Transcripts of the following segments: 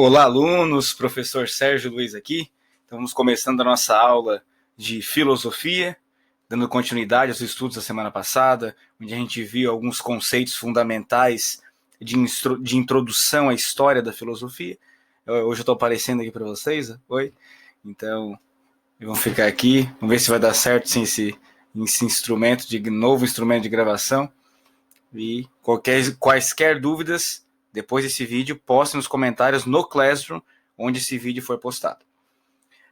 Olá, alunos, professor Sérgio Luiz aqui. Então, vamos começando a nossa aula de filosofia, dando continuidade aos estudos da semana passada, onde a gente viu alguns conceitos fundamentais de introdução à história da filosofia. Hoje eu estou aparecendo aqui para vocês. Oi? Então, vamos ficar aqui, vamos ver se vai dar certo sem esse instrumento, novo instrumento de gravação. E quaisquer dúvidas, depois desse vídeo, postem nos comentários no Classroom, onde esse vídeo for postado.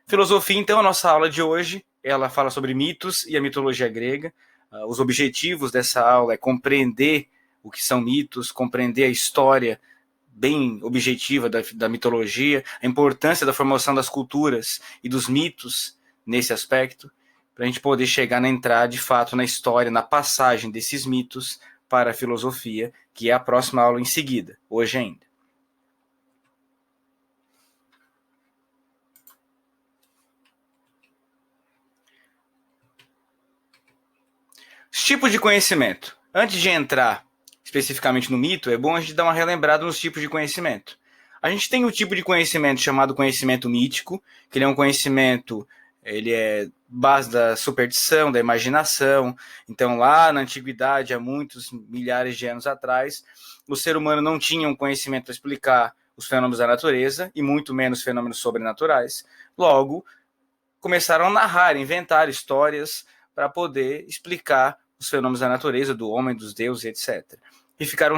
Filosofia, então, a nossa aula de hoje, ela fala sobre mitos e a mitologia grega. Os objetivos dessa aula é compreender o que são mitos, compreender a história bem objetiva da mitologia, a importância da formação das culturas e dos mitos nesse aspecto, para a gente poder chegar na entrada, de fato, na história, na passagem desses mitos para a filosofia, que é a próxima aula em seguida, hoje ainda. Os tipos de conhecimento. Antes de entrar especificamente no mito, é bom a gente dar uma relembrada nos tipos de conhecimento. A gente tem o tipo de conhecimento chamado conhecimento mítico, que ele é um conhecimento, ele é base da superstição, da imaginação. Então, lá na antiguidade, há muitos milhares de anos atrás, o ser humano não tinha um conhecimento para explicar os fenômenos da natureza, e muito menos fenômenos sobrenaturais. Logo, começaram a narrar, inventar histórias para poder explicar os fenômenos da natureza, do homem, dos deuses, etc. E ficaram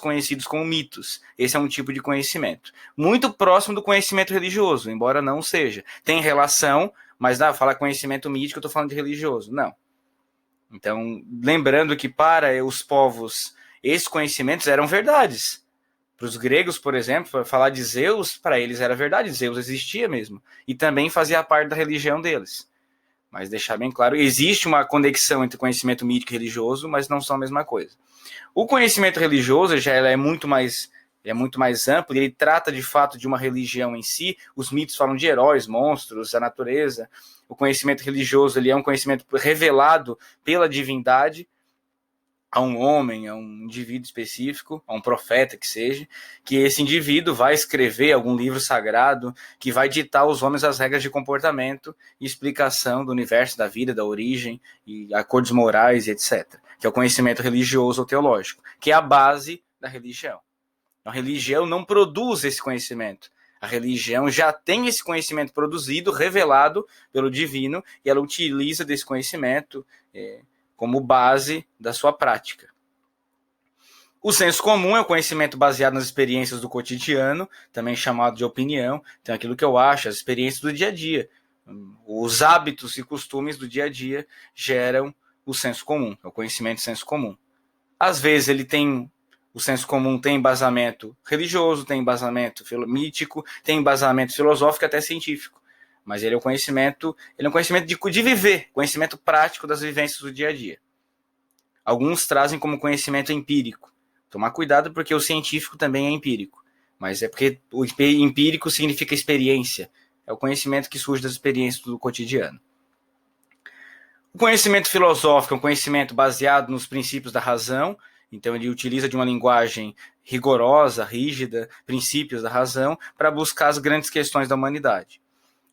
conhecidos como mitos. Esse é um tipo de conhecimento. Muito próximo do conhecimento religioso, embora não seja. Tem relação, mas fala conhecimento mítico, eu estou falando de religioso. Não. Então, lembrando que para os povos, esses conhecimentos eram verdades. Para os gregos, por exemplo, falar de Zeus, para eles era verdade, Zeus existia mesmo. E também fazia parte da religião deles. Mas deixar bem claro, existe uma conexão entre conhecimento mítico e religioso, mas não são a mesma coisa. O conhecimento religioso já é muito mais amplo, ele trata de fato de uma religião em si. Os mitos falam de heróis, monstros, a natureza. O conhecimento religioso ele é um conhecimento revelado pela divindade a um homem, a um indivíduo específico, a um profeta que seja, que esse indivíduo vai escrever algum livro sagrado que vai ditar aos homens as regras de comportamento e explicação do universo, da vida, da origem, e acordos morais e etc. Que é o conhecimento religioso ou teológico, que é a base da religião. A religião não produz esse conhecimento. A religião já tem esse conhecimento produzido, revelado pelo divino, e ela utiliza desse conhecimento como base da sua prática. O senso comum é o conhecimento baseado nas experiências do cotidiano, também chamado de opinião. Então, aquilo que eu acho, as experiências do dia a dia. Os hábitos e costumes do dia a dia geram o senso comum, é o conhecimento de senso comum. Às vezes, o senso comum tem embasamento religioso, tem embasamento mítico, tem embasamento filosófico, até científico. Mas ele é um conhecimento de viver, conhecimento prático das vivências do dia a dia. Alguns trazem como conhecimento empírico. Tomar cuidado porque o científico também é empírico. Mas é porque o empírico significa experiência. É o conhecimento que surge das experiências do cotidiano. O conhecimento filosófico é um conhecimento baseado nos princípios da razão. Então ele utiliza de uma linguagem rigorosa, rígida, princípios da razão, para buscar as grandes questões da humanidade.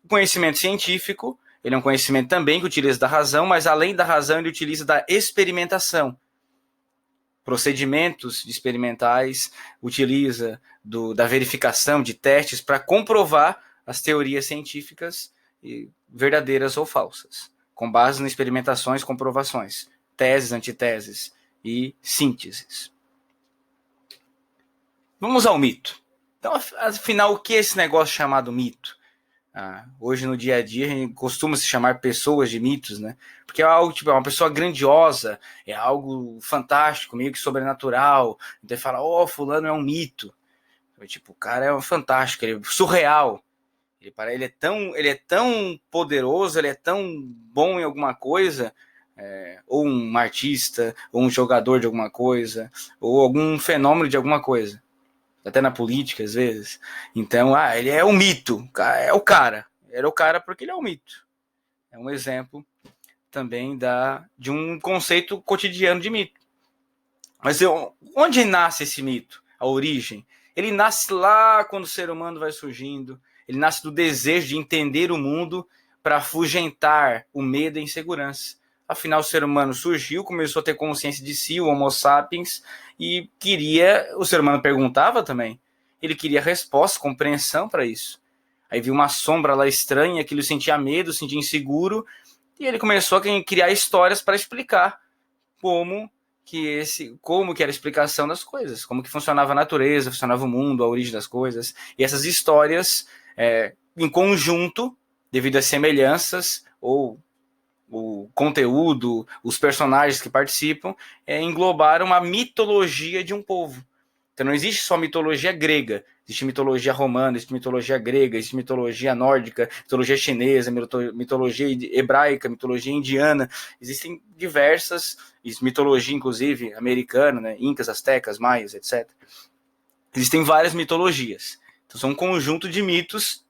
O conhecimento científico, ele é um conhecimento também que utiliza da razão, mas além da razão ele utiliza da experimentação. Procedimentos experimentais, utiliza da verificação de testes para comprovar as teorias científicas verdadeiras ou falsas, com base em experimentações, comprovações, teses, antiteses e sínteses. Vamos ao mito. Então, afinal, o que é esse negócio chamado mito? Hoje no dia a dia a gente costuma se chamar pessoas de mitos, né? Porque é algo tipo, é uma pessoa grandiosa, é algo fantástico, meio que sobrenatural. Então ele fala, fulano é um mito. Tipo, o cara é fantástico, ele é surreal. Ele é tão poderoso, ele é tão bom em alguma coisa, ou um artista, ou um jogador de alguma coisa, ou algum fenômeno de alguma coisa. Até na política, às vezes. Então, ele é um mito. É o cara. Era o cara porque ele é um mito. É um exemplo também de um conceito cotidiano de mito. Mas onde nasce esse mito? A origem? Ele nasce lá quando o ser humano vai surgindo. Ele nasce do desejo de entender o mundo para afugentar o medo e a insegurança. Afinal, o ser humano surgiu, começou a ter consciência de si, o Homo sapiens, e o ser humano perguntava também. Ele queria resposta, compreensão para isso. Aí viu uma sombra lá estranha, aquilo sentia medo, sentia inseguro, e ele começou a criar histórias para explicar como que era a explicação das coisas, como que funcionava a natureza, funcionava o mundo, a origem das coisas. E essas histórias, em conjunto, devido às semelhanças ou o conteúdo, os personagens que participam, englobaram uma mitologia de um povo. Então não existe só mitologia grega, existe mitologia romana, existe mitologia grega, existe mitologia nórdica, mitologia chinesa, mitologia hebraica, mitologia indiana, existem diversas, mitologia inclusive americana, né? Incas, astecas, maias, etc. Existem várias mitologias. Então são um conjunto de mitos,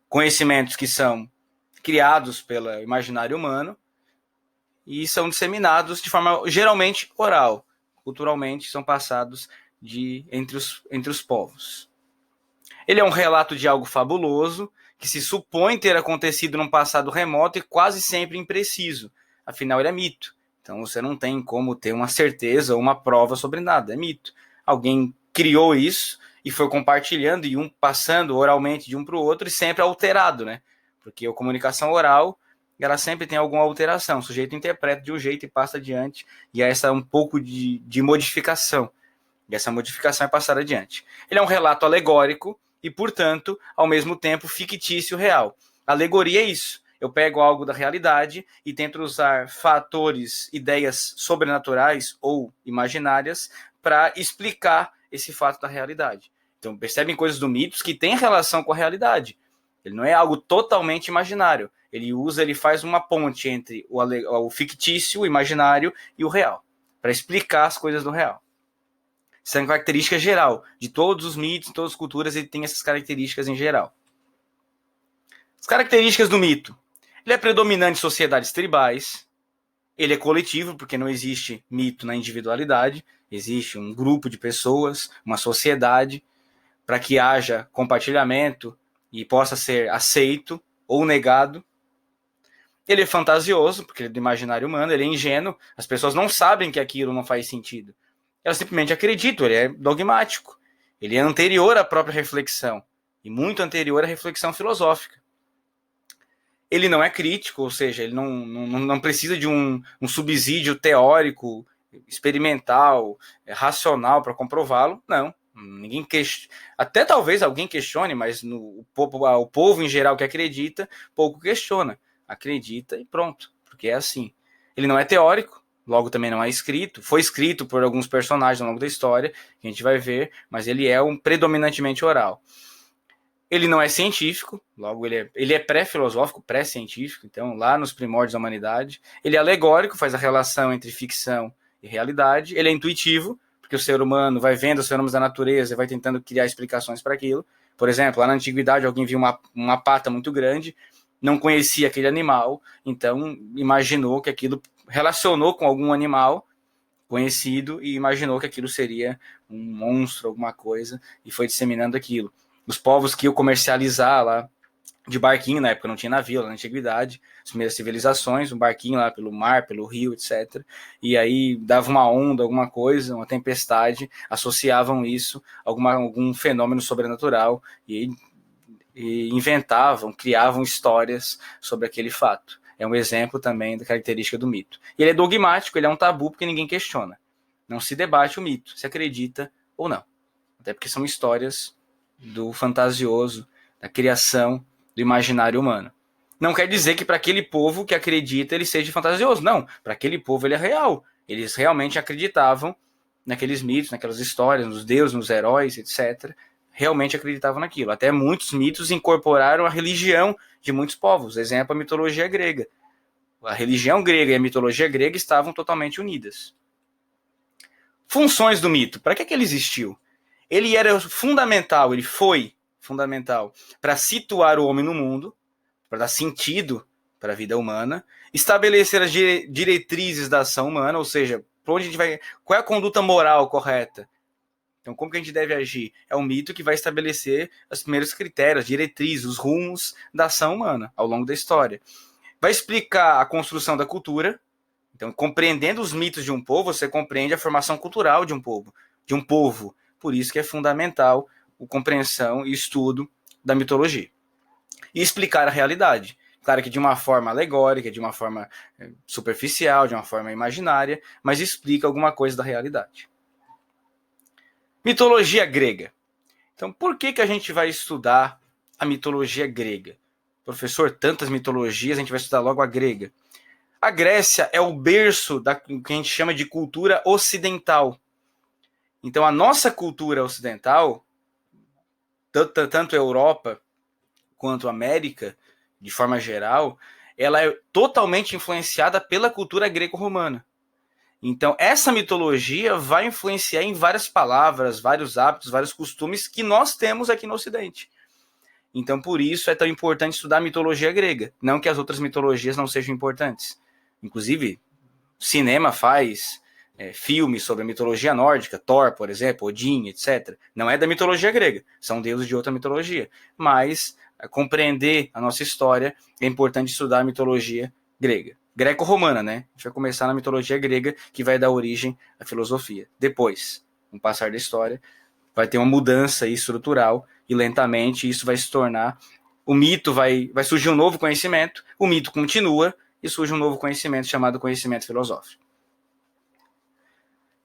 conhecimentos que são criados pelo imaginário humano e são disseminados de forma geralmente oral. Culturalmente são passados entre os povos. Ele é um relato de algo fabuloso que se supõe ter acontecido num passado remoto e quase sempre impreciso. Afinal, ele é mito. Então você não tem como ter uma certeza ou uma prova sobre nada. É mito. Alguém criou isso e foi compartilhando e passando oralmente de um para o outro e sempre alterado, né? Porque a comunicação oral, ela sempre tem alguma alteração. O sujeito interpreta de um jeito e passa adiante. E essa é um pouco de modificação. E essa modificação é passada adiante. Ele é um relato alegórico e, portanto, ao mesmo tempo fictício real. Alegoria é isso. Eu pego algo da realidade e tento usar fatores, ideias sobrenaturais ou imaginárias para explicar esse fato da realidade. Então, percebem coisas do mitos que têm relação com a realidade. Ele não é algo totalmente imaginário. Ele faz uma ponte entre o fictício, o imaginário e o real, para explicar as coisas do real. Isso é uma característica geral. De todos os mitos, de todas as culturas, ele tem essas características em geral. As características do mito. Ele é predominante em sociedades tribais. Ele é coletivo, porque não existe mito na individualidade. Existe um grupo de pessoas, uma sociedade, para que haja compartilhamento e possa ser aceito ou negado. Ele é fantasioso, porque ele é do imaginário humano. Ele é ingênuo. As pessoas não sabem que aquilo não faz sentido. Elas simplesmente acreditam, ele é dogmático. Ele é anterior à própria reflexão e muito anterior à reflexão filosófica. Ele não é crítico, ou seja, ele não precisa de um subsídio teórico, experimental, racional para comprová-lo. Não, ninguém até talvez alguém questione, mas o povo em geral que acredita, pouco questiona. Acredita e pronto, porque é assim. Ele não é teórico, logo também não é escrito. Foi escrito por alguns personagens ao longo da história, que a gente vai ver, mas ele é predominantemente oral. Ele não é científico, logo ele é pré-filosófico, pré-científico, então lá nos primórdios da humanidade. Ele é alegórico, faz a relação entre ficção e realidade. Ele é intuitivo, porque o ser humano vai vendo os fenômenos da natureza e vai tentando criar explicações para aquilo. Por exemplo, lá na antiguidade alguém viu uma pata muito grande, não conhecia aquele animal, então imaginou que aquilo relacionou com algum animal conhecido e imaginou que aquilo seria um monstro, alguma coisa, e foi disseminando aquilo. Os povos que iam comercializar lá de barquinho, na época não tinha navio, lá na antiguidade, as primeiras civilizações, um barquinho lá pelo mar, pelo rio, etc. E aí dava uma onda, alguma coisa, uma tempestade, associavam isso a algum fenômeno sobrenatural e inventavam, criavam histórias sobre aquele fato. É um exemplo também da característica do mito. E ele é dogmático, ele é um tabu porque ninguém questiona. Não se debate o mito, se acredita ou não. Até porque são histórias do fantasioso, da criação, do imaginário humano. Não quer dizer que para aquele povo que acredita ele seja fantasioso. Não, para aquele povo ele é real. Eles realmente acreditavam naqueles mitos, naquelas histórias, nos deuses, nos heróis, etc. Realmente acreditavam naquilo. Até muitos mitos incorporaram a religião de muitos povos. Exemplo, a mitologia grega. A religião grega e a mitologia grega estavam totalmente unidas. Funções do mito. Para que ele existiu? Ele era fundamental, ele foi fundamental para situar o homem no mundo, para dar sentido para a vida humana, estabelecer as diretrizes da ação humana, ou seja, para onde a gente vai, qual é a conduta moral correta. Então, como que a gente deve agir? É um mito que vai estabelecer os primeiros critérios, diretrizes, os rumos da ação humana ao longo da história. Vai explicar a construção da cultura. Então, compreendendo os mitos de um povo, você compreende a formação cultural de um povo. Por isso que é fundamental a compreensão e estudo da mitologia. E explicar a realidade. Claro que de uma forma alegórica, de uma forma superficial, de uma forma imaginária, mas explica alguma coisa da realidade. Mitologia grega. Então, por que a gente vai estudar a mitologia grega? Professor, tantas mitologias, a gente vai estudar logo a grega. A Grécia é o berço da que a gente chama de cultura ocidental. Então, a nossa cultura ocidental, tanto a Europa quanto a América, de forma geral, ela é totalmente influenciada pela cultura greco-romana. Então, essa mitologia vai influenciar em várias palavras, vários hábitos, vários costumes que nós temos aqui no Ocidente. Então, por isso é tão importante estudar a mitologia grega. Não que as outras mitologias não sejam importantes. Inclusive, cinema faz filmes sobre a mitologia nórdica, Thor, por exemplo, Odin, etc. Não é da mitologia grega, são deuses de outra mitologia. Mas compreender a nossa história é importante estudar a mitologia grega. Greco-romana, né? A gente vai começar na mitologia grega, que vai dar origem à filosofia. Depois, com o passar da história, vai ter uma mudança estrutural e lentamente isso vai se tornar... O mito vai surgir um novo conhecimento, o mito continua e surge um novo conhecimento chamado conhecimento filosófico.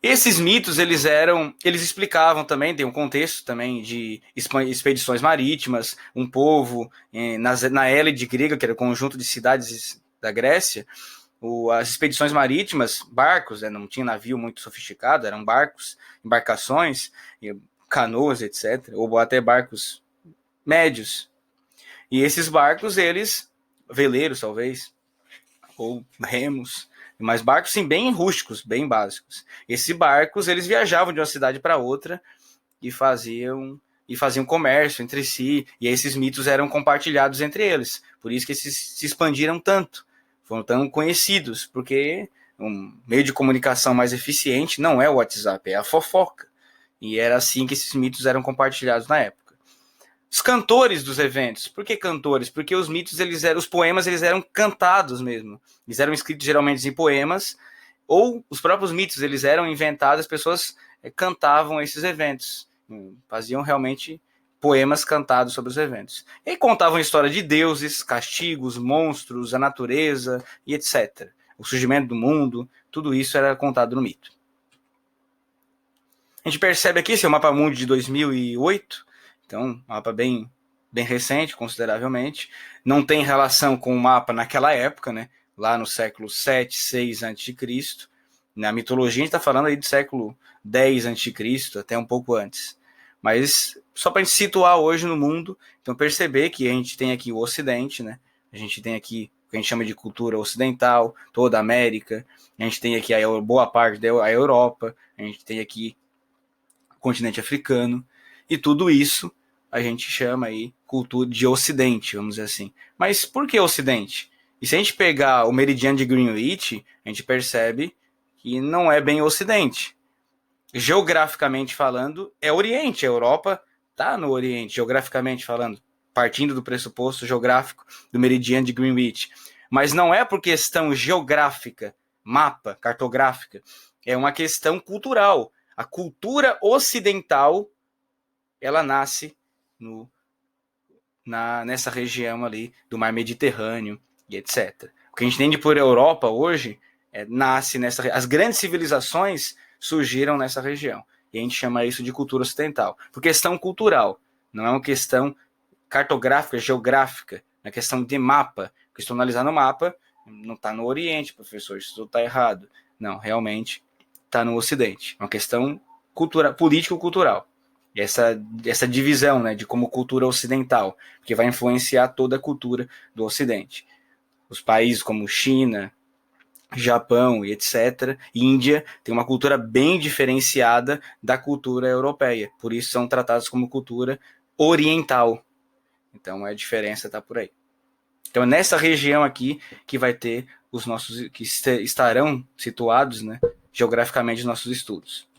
Esses mitos, eles explicavam também, tem um contexto também de expedições marítimas, um povo na Hélade grega, que era o conjunto de cidades da Grécia, as expedições marítimas, barcos, não tinha navio muito sofisticado, eram barcos, embarcações, canoas, etc., ou até barcos médios. E esses barcos, veleiros talvez, ou remos, mas barcos sim, bem rústicos, bem básicos. Esses barcos, eles viajavam de uma cidade para outra e faziam comércio entre si, e esses mitos eram compartilhados entre eles. Por isso que esses se expandiram tanto, foram tão conhecidos, porque um meio de comunicação mais eficiente não é o WhatsApp, é a fofoca. E era assim que esses mitos eram compartilhados na época. Os cantores dos eventos. Por que cantores? Porque os mitos, os poemas, eles eram cantados mesmo. Eles eram escritos geralmente em poemas, ou os próprios mitos, eles eram inventados, as pessoas cantavam esses eventos. Faziam realmente poemas cantados sobre os eventos. E contavam a história de deuses, castigos, monstros, a natureza e etc. O surgimento do mundo, tudo isso era contado no mito. A gente percebe aqui, esse é o Mapa Mundi de 2008, então, um mapa bem recente, consideravelmente. Não tem relação com o mapa naquela época, né? Lá no século 7, 6 a.C. Na mitologia, a gente está falando aí do século 10 a.C., até um pouco antes. Mas só para a gente situar hoje no mundo, então perceber que a gente tem aqui o Ocidente, né? A gente tem aqui o que a gente chama de cultura ocidental, toda a América. A gente tem aqui a boa parte da Europa. A gente tem aqui o continente africano. E tudo isso a gente chama aí cultura de Ocidente, vamos dizer assim. Mas por que Ocidente? E se a gente pegar o meridiano de Greenwich, a gente percebe que não é bem Ocidente. Geograficamente falando, é Oriente. A Europa está no Oriente, geograficamente falando, partindo do pressuposto geográfico do meridiano de Greenwich. Mas não é por questão geográfica, mapa, cartográfica. É uma questão cultural. A cultura ocidental, ela nasce nessa região ali do mar Mediterrâneo e etc. O que a gente entende por Europa hoje nasce nessa... As grandes civilizações surgiram nessa região. E a gente chama isso de cultura ocidental. Por questão cultural. Não é uma questão cartográfica, geográfica. É uma questão de mapa. Porque se tu analisar no mapa, não está no Oriente, professor. Isso tudo está errado. Não, realmente está no Ocidente. É uma questão político-cultural. Essa divisão, né, de como cultura ocidental, que vai influenciar toda a cultura do Ocidente. Os países como China, Japão e etc., Índia, tem uma cultura bem diferenciada da cultura europeia. Por isso são tratados como cultura oriental. Então a diferença está por aí. Então é nessa região aqui que vai ter os nossos, que estarão situados, né, geograficamente os nossos estudos.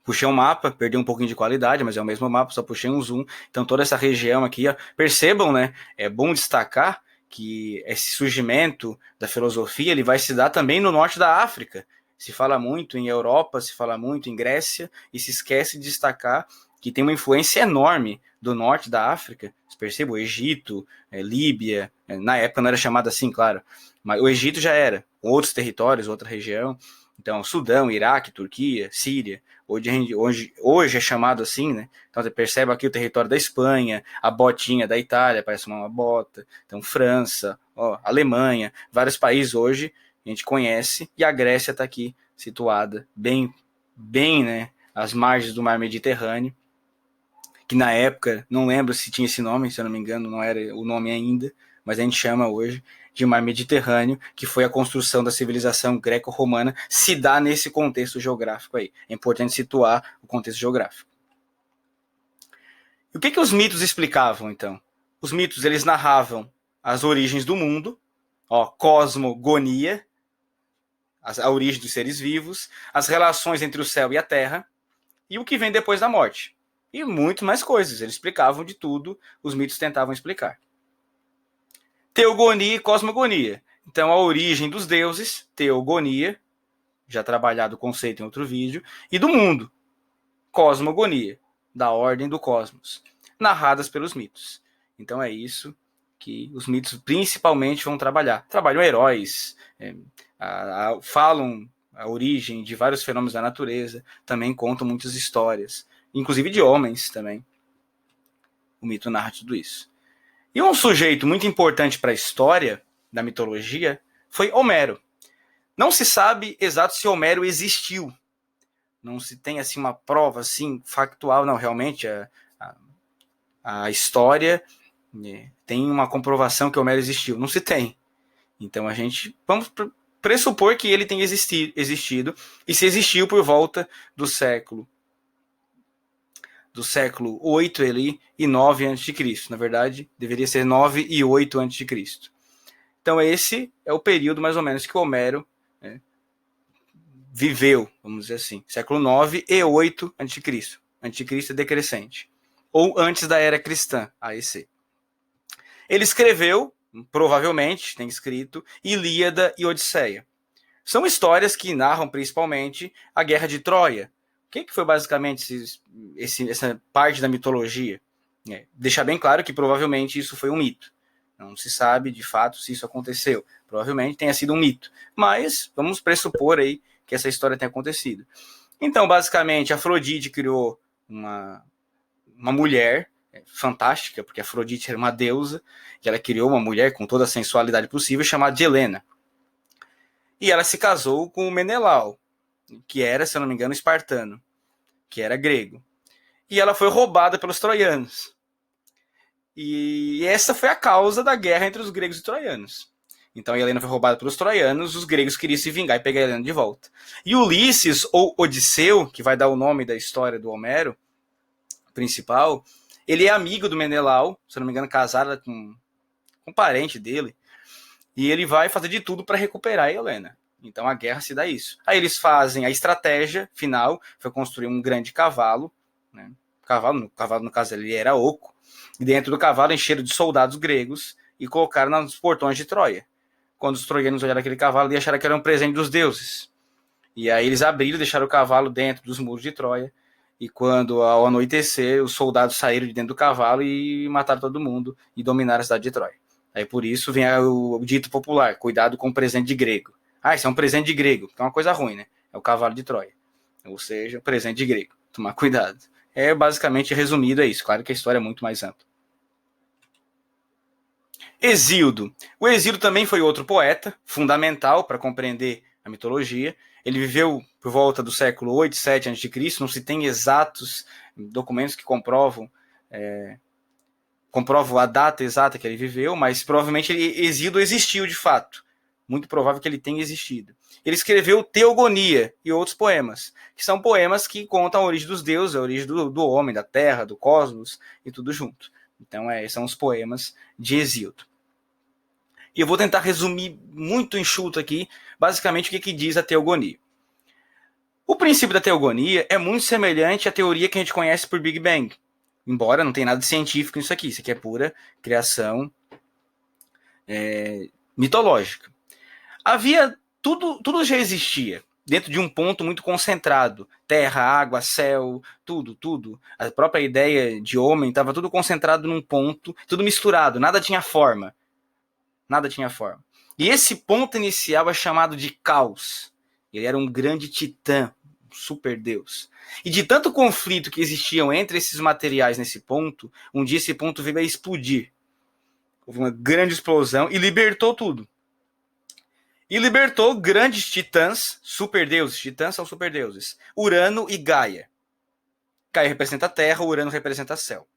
Puxei um mapa, perdi um pouquinho de qualidade, mas é o mesmo mapa, só puxei um zoom. Então toda essa região aqui, ó, percebam, né? É bom destacar que esse surgimento da filosofia ele vai se dar também no norte da África. Se fala muito em Europa, se fala muito em Grécia, e se esquece de destacar que tem uma influência enorme do norte da África. Você percebe? O Egito, Líbia, na época não era chamado assim, claro, mas o Egito já era, outros territórios, outra região. Então, Sudão, Iraque, Turquia, Síria, hoje é chamado assim, né? Então você percebe aqui o território da Espanha, a botinha da Itália, parece uma bota. Então, França, ó, Alemanha, vários países hoje a gente conhece, e a Grécia está aqui situada bem, né, às margens do mar Mediterrâneo, que na época, não lembro se tinha esse nome, se eu não me engano, não era o nome ainda, mas a gente chama hoje de mar Mediterrâneo, que foi a construção da civilização greco-romana, se dá nesse contexto geográfico aí. É importante situar o contexto geográfico. E o que os mitos explicavam, então? Os mitos, eles narravam as origens do mundo, ó, cosmogonia, a origem dos seres vivos, as relações entre o céu e a terra, e o que vem depois da morte. E muito mais coisas, eles explicavam de tudo, os mitos tentavam explicar. Teogonia e cosmogonia. Então, a origem dos deuses, teogonia, já trabalhado o conceito em outro vídeo, e do mundo, cosmogonia, da ordem do cosmos, narradas pelos mitos. Então, é isso que os mitos principalmente vão trabalhar. Trabalham heróis, falam a origem de vários fenômenos da natureza, também contam muitas histórias, inclusive de homens também. O mito narra tudo isso. E um sujeito muito importante para a história da mitologia foi Homero. Não se sabe exato se Homero existiu. Não se tem assim uma prova assim factual, não, realmente a história tem uma comprovação que Homero existiu. Não se tem. Então a gente vamos pressupor que ele tenha existido, e se existiu por volta do século 8 ali, e 9 a.C. Na verdade, deveria ser 9 e 8 a.C. Então esse é o período mais ou menos que Homero viveu, vamos dizer assim, século 9 e 8 a.C. Anticristo é decrescente. Ou antes da era cristã, AEC. Ele escreveu, provavelmente, tem escrito, Ilíada e Odisseia. São histórias que narram principalmente a Guerra de Troia. O que foi basicamente essa parte da mitologia? Deixar bem claro que provavelmente isso foi um mito. Não se sabe de fato se isso aconteceu. Provavelmente tenha sido um mito. Mas vamos pressupor aí que essa história tenha acontecido. Então, basicamente, Afrodite criou uma mulher fantástica, porque Afrodite era uma deusa, e ela criou uma mulher com toda a sensualidade possível, chamada de Helena. E ela se casou com o Menelau, que era, se eu não me engano, espartano, que era grego. E ela foi roubada pelos troianos. E essa foi a causa da guerra entre os gregos e troianos. Então a Helena foi roubada pelos troianos, os gregos queriam se vingar e pegar a Helena de volta. E Ulisses, ou Odisseu, que vai dar o nome da história do Homero, principal, ele é amigo do Menelau, se não me engano, casado com um parente dele, e ele vai fazer de tudo para recuperar a Helena. Então a guerra se dá isso. Aí eles fazem a estratégia final, foi construir um grande cavalo, né? Cavalo no caso ele era oco, e dentro do cavalo encheram de soldados gregos e colocaram nos portões de Troia. Quando os troianos olharam aquele cavalo, eles acharam que era um presente dos deuses. E aí eles abriram, deixaram o cavalo dentro dos muros de Troia, e quando ao anoitecer, os soldados saíram de dentro do cavalo e mataram todo mundo e dominaram a cidade de Troia. Aí por isso vem o dito popular, cuidado com o presente de grego. Ah, isso é um presente de grego, que é uma coisa ruim, né? É o cavalo de Troia. Ou seja, presente de grego. Tomar cuidado. É basicamente resumido, é isso. Claro que a história é muito mais ampla. Hesíodo. O Hesíodo também foi outro poeta, fundamental para compreender a mitologia. Ele viveu por volta do século 8, 7 a.C., não se tem exatos documentos que comprovam a data exata que ele viveu, mas provavelmente Hesíodo existiu de fato. Muito provável que ele tenha existido. Ele escreveu Teogonia e outros poemas, que são poemas que contam a origem dos deuses, a origem do homem, da terra, do cosmos e tudo junto. Então, são os poemas de Hesíodo. E eu vou tentar resumir muito enxuto aqui, basicamente, o que diz a Teogonia. O princípio da teogonia é muito semelhante à teoria que a gente conhece por Big Bang, embora não tenha nada de científico nisso aqui. Isso aqui é pura criação mitológica. Tudo já existia dentro de um ponto muito concentrado. Terra, água, céu, tudo. A própria ideia de homem estava tudo concentrado num ponto, tudo misturado, nada tinha forma. E esse ponto inicial é chamado de caos. Ele era um grande titã, um super deus. E de tanto conflito que existiam entre esses materiais nesse ponto, um dia esse ponto veio a explodir. Houve uma grande explosão e libertou tudo. E libertou grandes titãs, superdeuses. Titãs são superdeuses. Urano e Gaia. Gaia representa a Terra, Urano representa o céu.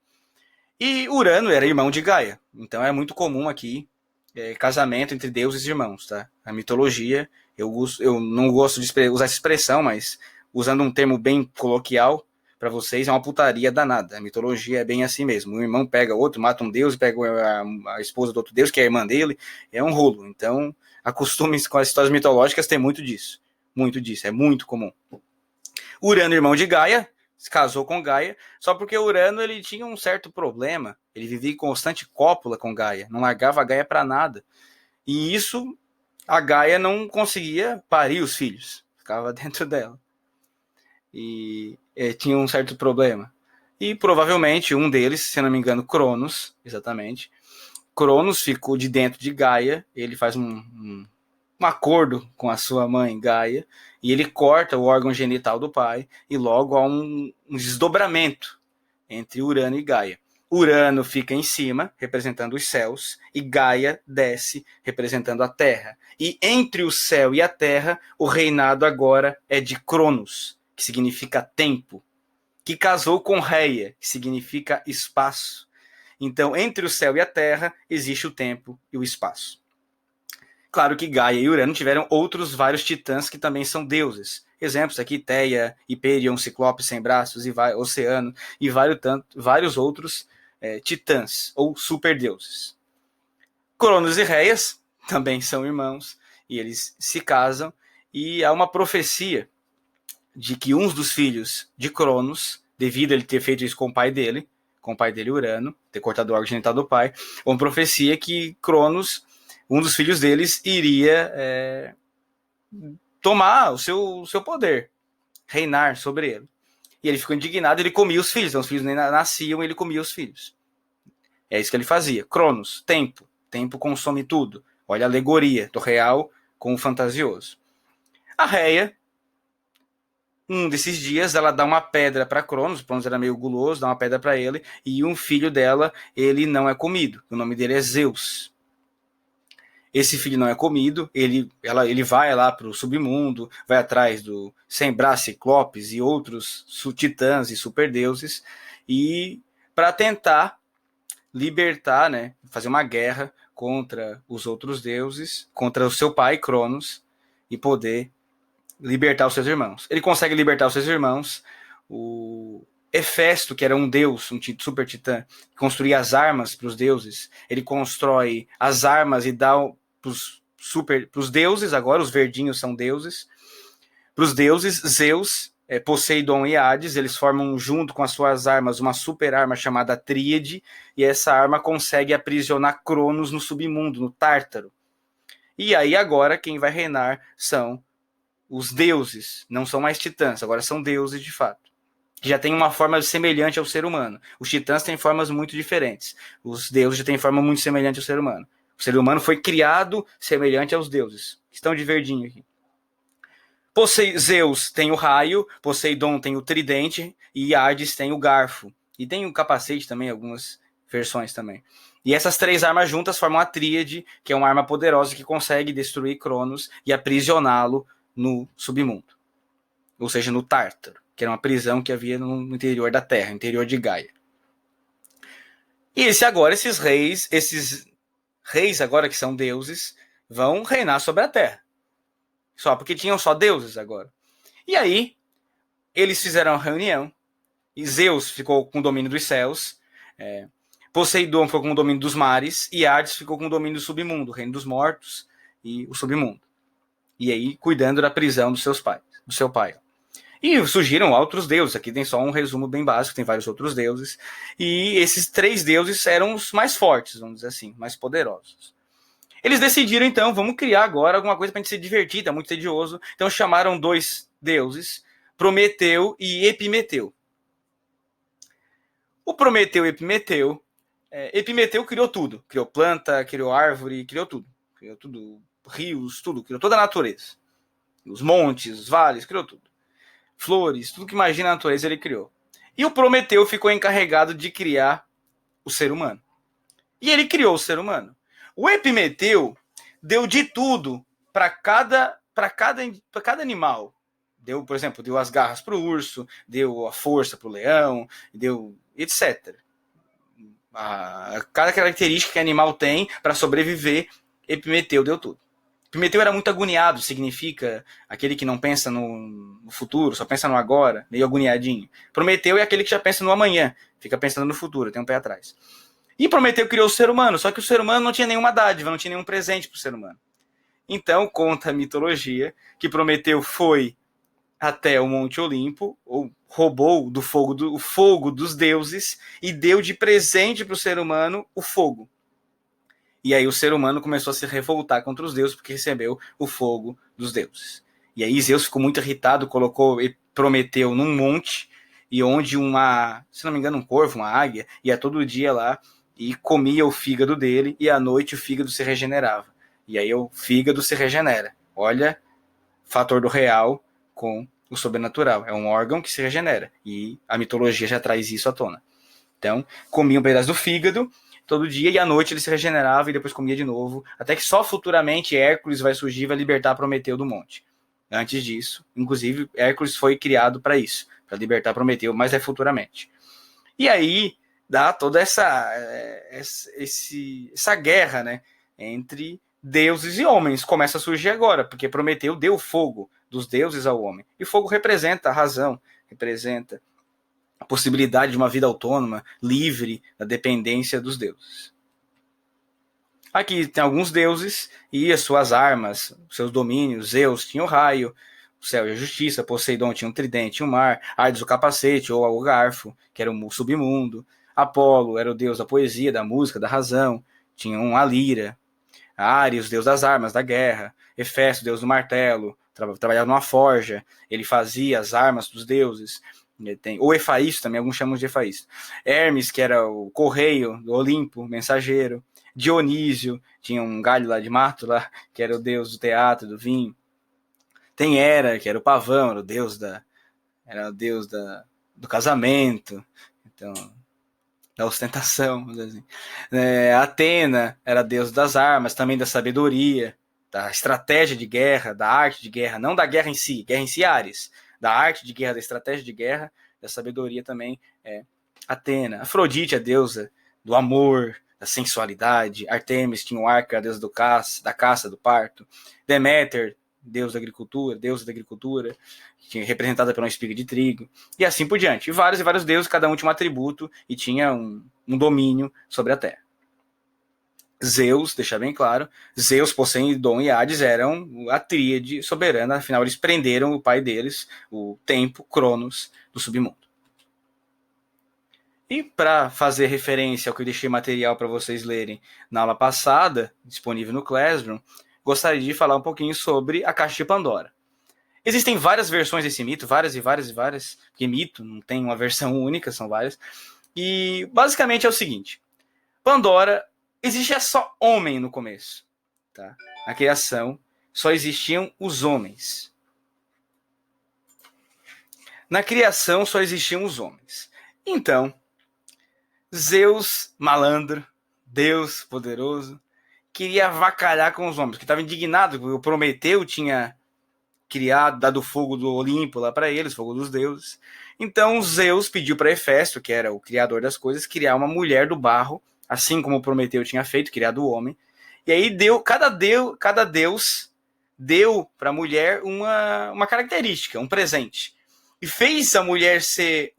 E Urano era irmão de Gaia. Então é muito comum aqui casamento entre deuses e irmãos, tá? A mitologia, eu não gosto de usar essa expressão, mas usando um termo bem coloquial para vocês, é uma putaria danada. A mitologia é bem assim mesmo. Um irmão pega outro, mata um deus, pega a esposa do outro deus, que é a irmã dele, é um rolo. Então, acostume-se com as histórias mitológicas, tem muito disso. Muito disso, é muito comum. Urano, irmão de Gaia, se casou com Gaia, só porque Urano ele tinha um certo problema. Ele vivia em constante cópula com Gaia, não largava a Gaia para nada. E isso, a Gaia não conseguia parir os filhos, ficava dentro dela. E tinha um certo problema. E provavelmente um deles, se não me engano, Cronos, exatamente. Cronos ficou de dentro de Gaia, ele faz um acordo com a sua mãe Gaia, e ele corta o órgão genital do pai, e logo há um desdobramento entre Urano e Gaia. Urano fica em cima, representando os céus, e Gaia desce, representando a terra. E entre o céu e a terra, o reinado agora é de Cronos, que significa tempo, que casou com Reia, que significa espaço. Então, entre o céu e a terra, existe o tempo e o espaço. Claro que Gaia e Urano tiveram outros vários titãs que também são deuses. Exemplos aqui, Teia, Hiperion, Ciclope sem braços, e Oceano, e vários outros titãs, ou superdeuses. Cronos e Reias também são irmãos, e eles se casam, e há uma profecia de que um dos filhos de Cronos, devido a ele ter feito isso com o pai dele Urano, ter cortado o órgão genital do pai, uma profecia que Cronos, um dos filhos deles, iria tomar o seu poder, reinar sobre ele. E ele ficou indignado, ele comia os filhos, então os filhos nem nasciam, ele comia os filhos. É isso que ele fazia. Cronos, tempo consome tudo. Olha a alegoria do real com o fantasioso. A Reia, um desses dias, ela dá uma pedra para Cronos era meio guloso, dá uma pedra para ele, e um filho dela, ele não é comido. O nome dele é Zeus. Esse filho não é comido, ele vai lá para o submundo, vai atrás do Sem-Braço, Ciclopes e outros titãs e superdeuses, e para tentar libertar, né, fazer uma guerra contra os outros deuses, contra o seu pai, Cronos, e poder libertar os seus irmãos. Ele consegue libertar os seus irmãos. O Hefesto, que era um deus, um super titã, construía as armas para os deuses. Ele constrói as armas e dá para os deuses, agora os verdinhos são deuses. Para os deuses, Zeus, Poseidon e Hades, eles formam junto com as suas armas uma super arma chamada Tríade, e essa arma consegue aprisionar Cronos no submundo, no Tártaro. E aí agora quem vai reinar são os deuses, não são mais titãs, agora são deuses de fato. Já tem uma forma semelhante ao ser humano. Os titãs têm formas muito diferentes. Os deuses já têm forma muito semelhante ao ser humano. O ser humano foi criado semelhante aos deuses. Estão de verdinho aqui. Zeus tem o raio, Poseidon tem o tridente e Hades tem o garfo. E tem o capacete também, algumas versões também. E essas três armas juntas formam a Tríade, que é uma arma poderosa que consegue destruir Cronos e aprisioná-lo no submundo. Ou seja, no Tártaro, que era uma prisão que havia no interior da Terra, no interior de Gaia. E esses reis agora que são deuses, vão reinar sobre a Terra. Só porque tinham só deuses agora. E aí, eles fizeram uma reunião, e Zeus ficou com o domínio dos céus, Poseidon ficou com o domínio dos mares, e Hades ficou com o domínio do submundo, o reino dos mortos e o submundo. E aí, cuidando da prisão do seu pai. E surgiram outros deuses. Aqui tem só um resumo bem básico, tem vários outros deuses. E esses 3 deuses eram os mais fortes, vamos dizer assim, mais poderosos. Eles decidiram, então, vamos criar agora alguma coisa para a gente se divertir, tá muito tedioso. Então chamaram 2 deuses, Prometeu e Epimeteu. O Prometeu e Epimeteu, Epimeteu criou tudo. Criou planta, criou árvore, criou tudo. Criou tudo, rios, tudo. Criou toda a natureza. Os montes, os vales, criou tudo. Flores, tudo que imagina a natureza ele criou. E o Prometeu ficou encarregado de criar o ser humano. E ele criou o ser humano. O Epimeteu deu de tudo para cada animal. Deu, por exemplo, deu as garras para o urso, deu a força para o leão, deu etc. Cada característica que animal tem para sobreviver, Epimeteu deu tudo. Epimeteu era muito agoniado, significa aquele que não pensa no futuro, só pensa no agora, meio agoniadinho. Prometeu é aquele que já pensa no amanhã, fica pensando no futuro, tem um pé atrás. E Prometeu criou o ser humano, só que o ser humano não tinha nenhuma dádiva, não tinha nenhum presente para o ser humano. Então, conta a mitologia que Prometeu foi até o Monte Olimpo, ou roubou o fogo dos deuses e deu de presente para o ser humano o fogo. E aí o ser humano começou a se revoltar contra os deuses porque recebeu o fogo dos deuses. E aí Zeus ficou muito irritado, colocou Prometeu num monte, e onde se não me engano, um corvo, uma águia, ia todo dia lá e comia o fígado dele, e à noite o fígado se regenerava. E aí o fígado se regenera. Olha, fator do real com o sobrenatural. É um órgão que se regenera. E a mitologia já traz isso à tona. Então, comia um pedaço do fígado todo dia, e à noite ele se regenerava e depois comia de novo, até que só futuramente Hércules vai surgir e vai libertar Prometeu do monte. Antes disso, inclusive, Hércules foi criado para isso, para libertar Prometeu, mas é futuramente. E aí dá toda essa guerra, né, entre deuses e homens. Começa a surgir agora, porque Prometeu deu fogo dos deuses ao homem. E fogo representa a razão, representa a possibilidade de uma vida autônoma, livre da dependência dos deuses. Aqui tem alguns deuses e as suas armas, seus domínios. Zeus tinha o raio, o céu e a justiça. Poseidon tinha um tridente e um mar. Hades o capacete ou o garfo, que era o submundo. Apolo era o deus da poesia, da música, da razão. Tinha a lira. Ares, deus das armas, da guerra. Hefesto, deus do martelo, trabalhava numa forja. Ele fazia as armas dos deuses. Tem o Hefaisto, também alguns chamam de Hefaisto. Hermes, que era o correio do Olimpo, mensageiro. Dionísio, tinha um galho lá de mato, lá, que era o deus do teatro, do vinho. Tem Hera, que era o pavão, era o deus do casamento, então, da ostentação. Assim. Atena era a deusa das armas, também da sabedoria, da estratégia de guerra, da arte de guerra, não da guerra em si Ares, da arte de guerra, da estratégia de guerra, da sabedoria também é Atena. Afrodite, a deusa do amor, da sensualidade. Artemis tinha o arco, a deusa da caça, do parto. Deméter, deusa da agricultura, representada pela espiga de trigo. E assim por diante. E vários deuses, cada um tinha um atributo e tinha um domínio sobre a terra. Zeus, deixar bem claro, Zeus, Poseidon e Hades eram a tríade soberana, afinal eles prenderam o pai deles, o tempo, Cronos, do submundo. E para fazer referência ao que eu deixei material para vocês lerem na aula passada, disponível no Classroom, gostaria de falar um pouquinho sobre a Caixa de Pandora. Existem várias versões desse mito, várias, porque mito não tem uma versão única, são várias. E basicamente é o seguinte, Pandora, existia só homem no começo. Tá? Na criação, só existiam os homens. Na criação, só existiam os homens. Então, Zeus, malandro, Deus poderoso, queria avacalhar com os homens, que estava indignado, porque o Prometeu tinha dado fogo do Olimpo lá para eles, fogo dos deuses. Então Zeus pediu para Hefesto, que era o criador das coisas, criar uma mulher do barro, assim como o Prometeu tinha feito, criado o homem. E aí cada deus deu para a mulher uma característica, um presente. E fez a mulher ser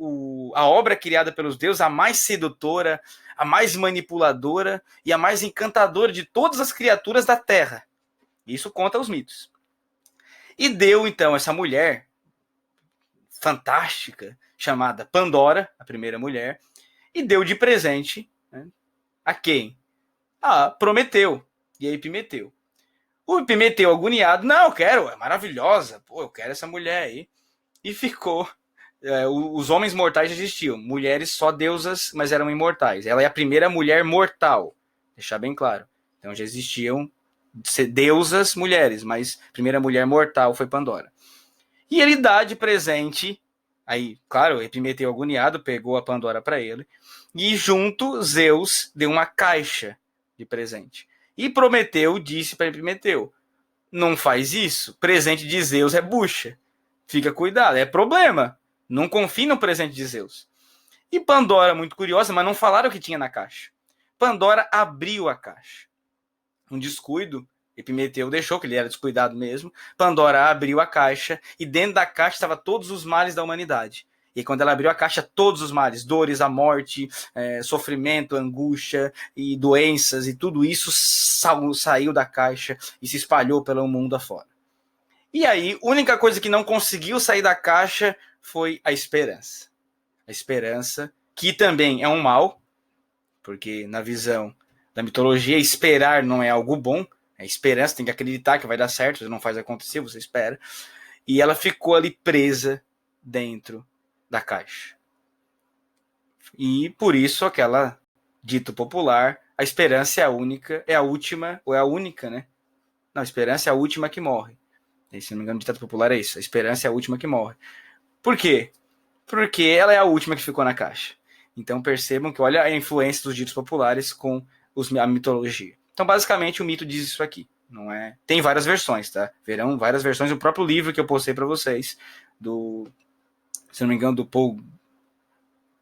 a obra criada pelos deuses, a mais sedutora, a mais manipuladora e a mais encantadora de todas as criaturas da Terra. Isso conta os mitos. E deu, então, essa mulher, fantástica chamada Pandora, a primeira mulher, e deu de presente, né, a quem? A Prometeu e a Epimeteu. O Epimeteu, agoniado, não, eu quero, é maravilhosa, pô, eu quero essa mulher aí. E ficou. Os homens mortais já existiam, mulheres só deusas, mas eram imortais. Ela é a primeira mulher mortal, deixar bem claro. Então já existiam deusas mulheres, mas a primeira mulher mortal foi Pandora. E ele dá de presente, aí, claro, Epimeteu agoniado pegou a Pandora para ele, e junto Zeus deu uma caixa de presente. E Prometeu disse para Epimeteu: não faz isso, presente de Zeus é bucha. Fica cuidado, é problema. Não confie no presente de Zeus. E Pandora, muito curiosa, mas não falaram o que tinha na caixa. Pandora abriu a caixa. Um descuido, Epimeteu deixou, que ele era descuidado mesmo. Pandora abriu a caixa e dentro da caixa estavam todos os males da humanidade. E quando ela abriu a caixa, todos os males, dores, a morte, sofrimento, angústia e doenças e tudo isso saiu da caixa e se espalhou pelo mundo afora. E aí, a única coisa que não conseguiu sair da caixa foi a esperança. A esperança, que também é um mal, porque na visão da mitologia, esperar não é algo bom. É esperança, tem que acreditar que vai dar certo, você não faz acontecer, você espera. E ela ficou ali presa dentro da caixa. E por isso aquela dito popular, a esperança é a única, é a última, ou é a única, né? Não, a esperança é a última que morre. Se não me engano, o ditado popular é isso. A esperança é a última que morre. Por quê? Porque ela é a última que ficou na caixa. Então percebam que olha a influência dos ditos populares com a mitologia. Então basicamente o mito diz isso aqui. Não é? Tem várias versões, tá? Verão várias versões do próprio livro que eu postei para vocês. Se não me engano, do Paul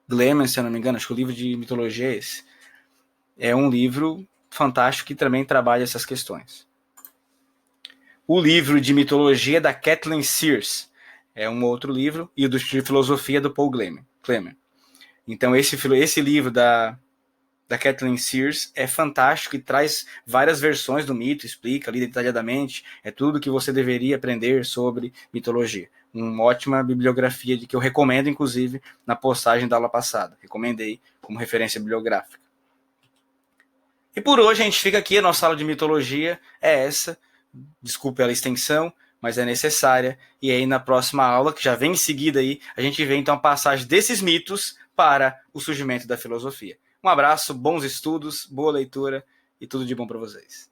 Gleason, se não me engano, acho que o livro de mitologia é esse. É um livro fantástico que também trabalha essas questões. O livro de mitologia da Kathleen Sears é um outro livro, e o de filosofia do Paul Gleason. Então esse livro da Kathleen Sears é fantástico e traz várias versões do mito, explica ali detalhadamente, é tudo que você deveria aprender sobre mitologia. Uma ótima bibliografia que eu recomendo, inclusive, na postagem da aula passada. Recomendei como referência bibliográfica. E por hoje a gente fica aqui, a nossa aula de mitologia é essa. Desculpe pela extensão, mas é necessária. E aí na próxima aula, que já vem em seguida aí, a gente vê então a passagem desses mitos para o surgimento da filosofia. Um abraço, bons estudos, boa leitura e tudo de bom para vocês.